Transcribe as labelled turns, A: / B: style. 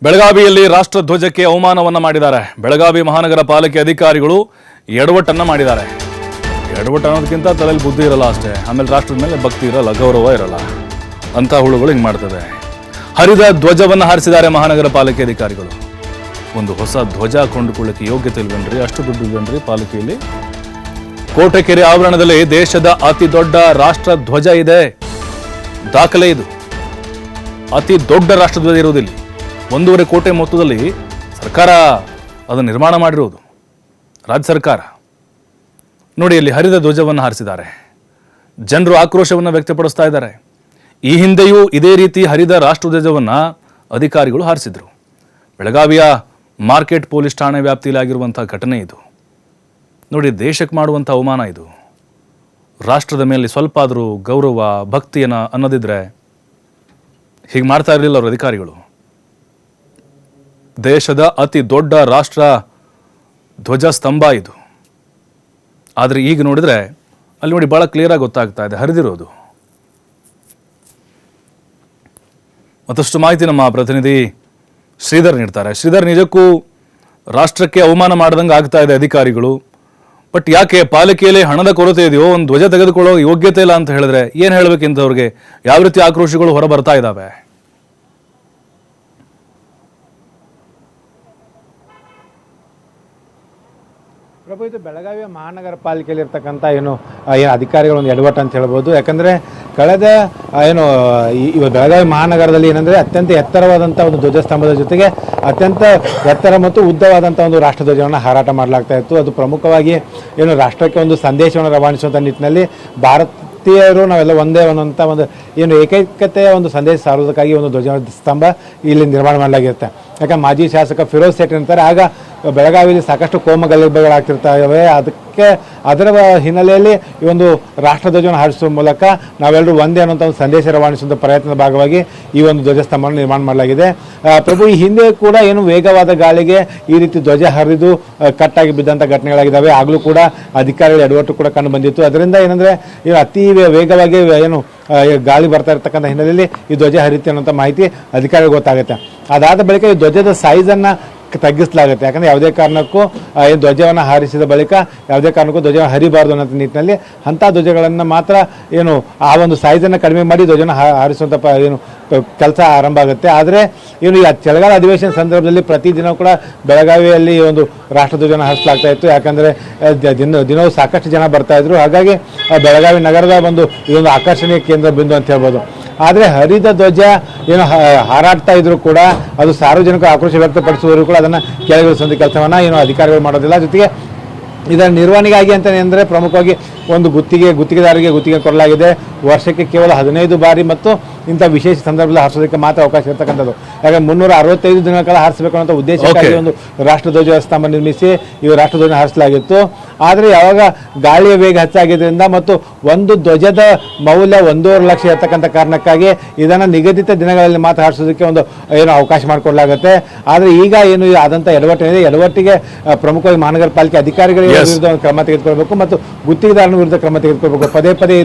A: ಬೆಳಗಾವಿಯಲ್ಲಿ ರಾಷ್ಟ್ರಧ್ವಜಕ್ಕೆ ಅವಮಾನವನ್ನ ಮಾಡಿದ್ದಾರೆ. ಬೆಳಗಾವಿ ಮಹಾನಗರ ಪಾಲಿಕೆ ಅಧಿಕಾರಿಗಳು ಎಡವಟ್ಟನ್ನ ಮಾಡಿದ್ದಾರೆ. ಎಡವಟ್ಟು ಅನ್ನೋದಕ್ಕಿಂತ ತಲೆಯಲ್ಲಿ ಬುದ್ಧಿ ಇರಲ್ಲ ಅಷ್ಟೇ. ಆಮೇಲೆ ರಾಷ್ಟ್ರದ ಮೇಲೆ ಭಕ್ತಿ ಇರಲ್ಲ, ಗೌರವ ಇರಲ್ಲ. ಅಂತ ಹುಳುಗಳು ಹಿಂಗೆ ಮಾಡ್ತದೆ. ಹರಿದ ಧ್ವಜವನ್ನು ಹಾರಿಸಿದ್ದಾರೆ ಮಹಾನಗರ ಪಾಲಿಕೆ ಅಧಿಕಾರಿಗಳು. ಒಂದು ಹೊಸ ಧ್ವಜ ಕೊಂಡುಕೊಳ್ಳಕ್ಕೆ ಯೋಗ್ಯತೆ ಇಲ್ವೇನ್ರಿ? ಅಷ್ಟು ದುಡ್ಡು ಇಲ್ವೇನ್ರಿ ಪಾಲಿಕೆಯಲ್ಲಿ? ಕೋಟೆಕೆರೆ ಆವರಣದಲ್ಲಿ ದೇಶದ ಅತಿ ದೊಡ್ಡ ರಾಷ್ಟ್ರ ಧ್ವಜ ಇದೆ. ದಾಖಲೆ ಇದು. ಅತಿ ದೊಡ್ಡ ರಾಷ್ಟ್ರಧ್ವಜ ಇರುವುದಿಲ್ಲ. 1.5 ಕೋಟಿ ಮೊತ್ತದಲ್ಲಿ ಸರ್ಕಾರ ಅದನ್ನು ನಿರ್ಮಾಣ ಮಾಡಿರುವುದು, ರಾಜ್ಯ ಸರ್ಕಾರ. ನೋಡಿ, ಅಲ್ಲಿ ಹರಿದ ಧ್ವಜವನ್ನು ಹಾರಿಸಿದ್ದಾರೆ. ಜನರು ಆಕ್ರೋಶವನ್ನು ವ್ಯಕ್ತಪಡಿಸ್ತಾ ಇದ್ದಾರೆ. ಈ ಹಿಂದೆಯೂ ಇದೇ ರೀತಿ ಹರಿದ ರಾಷ್ಟ್ರಧ್ವಜವನ್ನು ಅಧಿಕಾರಿಗಳು ಹಾರಿಸಿದ್ರು. ಬೆಳಗಾವಿಯ ಮಾರ್ಕೆಟ್ ಪೊಲೀಸ್ ಠಾಣೆ ವ್ಯಾಪ್ತಿಯಲ್ಲಿ ಆಗಿರುವಂಥ ಘಟನೆ ಇದು. ನೋಡಿ, ದೇಶಕ್ಕೆ ಮಾಡುವಂಥ ಅವಮಾನ ಇದು. ರಾಷ್ಟ್ರದ ಮೇಲೆ ಸ್ವಲ್ಪ ಆದರೂ ಗೌರವ ಭಕ್ತಿಯನ್ನು ಅನ್ನೋದಿದ್ರೆ ಹೀಗೆ ಮಾಡ್ತಾ ಇರಲಿಲ್ಲ ಅವರು ಅಧಿಕಾರಿಗಳು. ದೇಶದ ಅತಿ ದೊಡ್ಡ ರಾಷ್ಟ್ರ ಧ್ವಜ ಸ್ತಂಭ ಇದು. ಆದರೆ ಈಗ ನೋಡಿದ್ರೆ ಅಲ್ಲಿ ನೋಡಿ ಭಾಳ ಕ್ಲಿಯರಾಗಿ ಗೊತ್ತಾಗ್ತಾ ಇದೆ ಹರಿದಿರೋದು. ಮತ್ತಷ್ಟು ಮಾಹಿತಿ ನಮ್ಮ ಪ್ರತಿನಿಧಿ ಶ್ರೀಧರ್ ನೀಡ್ತಾರೆ. ಶ್ರೀಧರ್, ನಿಜಕ್ಕೂ ರಾಷ್ಟ್ರಕ್ಕೆ ಅವಮಾನ ಮಾಡ್ದಂಗೆ ಆಗ್ತಾ ಇದೆ ಅಧಿಕಾರಿಗಳು. ಬಟ್ ಯಾಕೆ ಪಾಲಿಕೆಯಲ್ಲಿ ಹಣದ ಕೊರತೆ ಇದೆಯೋ, ಒಂದು ಧ್ವಜ ತೆಗೆದುಕೊಳ್ಳೋ ಯೋಗ್ಯತೆ ಇಲ್ಲ ಅಂತ ಹೇಳಿದ್ರೆ ಏನು ಹೇಳಬೇಕಿಂತವ್ರಿಗೆ? ಯಾವ ರೀತಿ ಆಕ್ರೋಶಗಳು ಹೊರ ಬರ್ತಾ ಇದ್ದಾವೆ?
B: ಪ್ರಭು, ಇದು ಬೆಳಗಾವಿಯ ಮಹಾನಗರ ಪಾಲಿಕೆಯಲ್ಲಿ ಇರ್ತಕ್ಕಂಥ ಏನು ಅಧಿಕಾರಿಗಳ ಒಂದು ಎಡವಟ್ಟು ಅಂತ ಹೇಳ್ಬೋದು. ಯಾಕಂದರೆ ಕಳೆದ ಬೆಳಗಾವಿ ಮಹಾನಗರದಲ್ಲಿ ಏನಂದರೆ ಅತ್ಯಂತ ಎತ್ತರವಾದಂಥ ಒಂದು ಧ್ವಜಸ್ತಂಭದ ಜೊತೆಗೆ ಅತ್ಯಂತ ಎತ್ತರ ಮತ್ತು ಉದ್ದವಾದಂಥ ಒಂದು ರಾಷ್ಟ್ರಧ್ವಜವನ್ನು ಹಾರಾಟ ಮಾಡಲಾಗ್ತಾ ಇತ್ತು. ಅದು ಪ್ರಮುಖವಾಗಿ ರಾಷ್ಟ್ರಕ್ಕೆ ಒಂದು ಸಂದೇಶವನ್ನು ರವಾನಿಸುವಂಥ ನಿಟ್ಟಿನಲ್ಲಿ ಭಾರತೀಯರು ನಾವೆಲ್ಲ ಒಂದೇ ಅನ್ನುವಂಥ ಒಂದು ಏಕೈಕತೆಯ ಒಂದು ಸಂದೇಶ ಸಾರುವುದಕ್ಕಾಗಿ ಒಂದು ಧ್ವಜ ಸ್ತಂಭ ಇಲ್ಲಿ ನಿರ್ಮಾಣ ಮಾಡಲಾಗಿರುತ್ತೆ. ಯಾಕಂದ್ರೆ ಮಾಜಿ ಶಾಸಕ ಫಿರೋಜ್ ಸೇಠ್ ಅಂತಾರೆ, ಆಗ ಬೆಳಗಾವಿಯಲ್ಲಿ ಸಾಕಷ್ಟು ಕೋಮಗಲಭೆಗಳಾಗ್ತಿರ್ತವೆ. ಅದರ ಹಿನ್ನೆಲೆಯಲ್ಲಿ ಈ ಒಂದು ರಾಷ್ಟ್ರಧ್ವಜವನ್ನು ಹಾರಿಸುವ ಮೂಲಕ ನಾವೆಲ್ಲರೂ ಒಂದೇ ಅನ್ನೋಂಥ ಒಂದು ಸಂದೇಶ ರವಾನಿಸುವಂಥ ಪ್ರಯತ್ನದ ಭಾಗವಾಗಿ ಈ ಒಂದು ಧ್ವಜಸ್ತಂಭವನ್ನು ನಿರ್ಮಾಣ ಮಾಡಲಾಗಿದೆ. ಪ್ರಭು, ಈ ಹಿಂದೆ ಕೂಡ ವೇಗವಾದ ಗಾಳಿಗೆ ಈ ರೀತಿ ಧ್ವಜ ಹರಿದು ಕಟ್ಟಾಗಿ ಬಿದ್ದಂಥ ಘಟನೆಗಳಾಗಿದ್ದಾವೆ. ಆಗಲೂ ಕೂಡ ಅಧಿಕಾರಿಗಳ ಎಡವಟ್ಟು ಕೂಡ ಕಂಡು ಬಂದಿತ್ತು. ಅದರಿಂದ ಏನಂದರೆ ಅತಿ ವೇಗವಾಗಿ ಗಾಳಿ ಬರ್ತಾ ಇರ್ತಕ್ಕಂಥ ಹಿನ್ನೆಲೆಯಲ್ಲಿ ಈ ಧ್ವಜ ಹರಿಯುತ್ತೆ ಅನ್ನೋಂಥ ಮಾಹಿತಿ ಅಧಿಕಾರಿಗಳು ಗೊತ್ತಾಗುತ್ತೆ. ಅದಾದ ಬಳಿಕ ಈ ಧ್ವಜದ ಸೈಜನ್ನು ತಗ್ಗಿಸಲಾಗುತ್ತೆ. ಯಾಕಂದರೆ ಯಾವುದೇ ಕಾರಣಕ್ಕೂ ಧ್ವಜವನ್ನು ಹಾರಿಸಿದ ಬಳಿಕ ಯಾವುದೇ ಕಾರಣಕ್ಕೂ ಧ್ವಜವನ್ನು ಹರಿಬಾರ್ದು ಅನ್ನೋ ನಿಟ್ಟಿನಲ್ಲಿ ಅಂಥ ಧ್ವಜಗಳನ್ನು ಮಾತ್ರ ಆ ಒಂದು ಸೈಜನ್ನು ಕಡಿಮೆ ಮಾಡಿ ಧ್ವಜವನ್ನು ಹಾರಿಸುವಂಥ ಕೆಲಸ ಆರಂಭ ಆಗುತ್ತೆ. ಆದರೆ ಈ ಚಳಿಗಾಲ ಅಧಿವೇಶನ ಸಂದರ್ಭದಲ್ಲಿ ಪ್ರತಿದಿನ ಕೂಡ ಬೆಳಗಾವಿಯಲ್ಲಿ ಒಂದು ರಾಷ್ಟ್ರಧ್ವಜವನ್ನು ಹಾರಿಸಲಾಗ್ತಾ ಇತ್ತು. ಯಾಕಂದರೆ ದಿನವೂ ಸಾಕಷ್ಟು ಜನ ಬರ್ತಾಯಿದ್ರು. ಹಾಗಾಗಿ ಬೆಳಗಾವಿ ನಗರದ ಇದೊಂದು ಆಕರ್ಷಣೀಯ ಕೇಂದ್ರ ಬಿಂದು ಅಂತ ಹೇಳ್ಬೋದು. ಆದರೆ ಹರಿದ ಧ್ವಜ ಹಾರಾಡ್ತಾ ಇದ್ರು ಕೂಡ ಅದು ಸಾರ್ವಜನಿಕ ಆಕ್ರೋಶ ವ್ಯಕ್ತಪಡಿಸುವವರು ಕೂಡ ಅದನ್ನು ಕೆಳಗಿಳಿಸುವಂಥ ಕೆಲಸವನ್ನು ಅಧಿಕಾರಿಗಳು ಮಾಡೋದಿಲ್ಲ. ಜೊತೆಗೆ ಇದರ ನಿರ್ವಹಣೆಗಾಗಿ ಅಂತಂದರೆ ಪ್ರಮುಖವಾಗಿ ಒಂದು ಗುತ್ತಿಗೆದಾರರಿಗೆ ಗುತ್ತಿಗೆ ಕೊಡಲಾಗಿದೆ. ವರ್ಷಕ್ಕೆ ಕೇವಲ 15 ಬಾರಿ ಮತ್ತು ಇಂಥ ವಿಶೇಷ ಸಂದರ್ಭದಲ್ಲಿ ಹಾರಿಸೋದಕ್ಕೆ ಮಾತ್ರ ಅವಕಾಶ ಇರ್ತಕ್ಕಂಥದ್ದು. ಯಾಕಂದರೆ 365 ದಿನಗಳ ಕಾಲ ಹಾರಿಸಬೇಕು ಅನ್ನೋ ಉದ್ದೇಶಕ್ಕಾಗಿ ಒಂದು ರಾಷ್ಟ್ರಧ್ವಜ ಸ್ತಂಭ ನಿರ್ಮಿಸಿ ಈ ರಾಷ್ಟ್ರಧ್ವಜ ಹಾರಿಸಲಾಗಿತ್ತು. ಆದರೆ ಯಾವಾಗ ಗಾಳಿಯ ವೇಗ ಹೆಚ್ಚಾಗಿದ್ದರಿಂದ ಮತ್ತು ಒಂದು ಧ್ವಜದ ಮೌಲ್ಯ 1.5 ಲಕ್ಷ ಇರ್ತಕ್ಕಂಥ ಕಾರಣಕ್ಕಾಗಿ ಇದನ್ನು ನಿಗದಿತ ದಿನಗಳಲ್ಲಿ ಮಾತ್ರ ಹಾರಿಸೋದಕ್ಕೆ ಒಂದು ಅವಕಾಶ ಮಾಡಿಕೊಡಲಾಗುತ್ತೆ. ಆದರೆ ಈಗ ಆದಂಥ ಎಡವಟ್ಟಿದೆ. ಎಡವಟ್ಟಿಗೆ ಪ್ರಮುಖವಾಗಿ ಮಹಾನಗರ ಪಾಲಿಕೆ ಅಧಿಕಾರಿಗಳ ವಿರುದ್ಧ ಕ್ರಮ ತೆಗೆದುಕೊಳ್ಬೇಕು ಮತ್ತು ಗುತ್ತಿಗೆದಾರನ ವಿರುದ್ಧ ಕ್ರಮ ತೆಗೆದುಕೊಳ್ಬೇಕು. ಪದೇ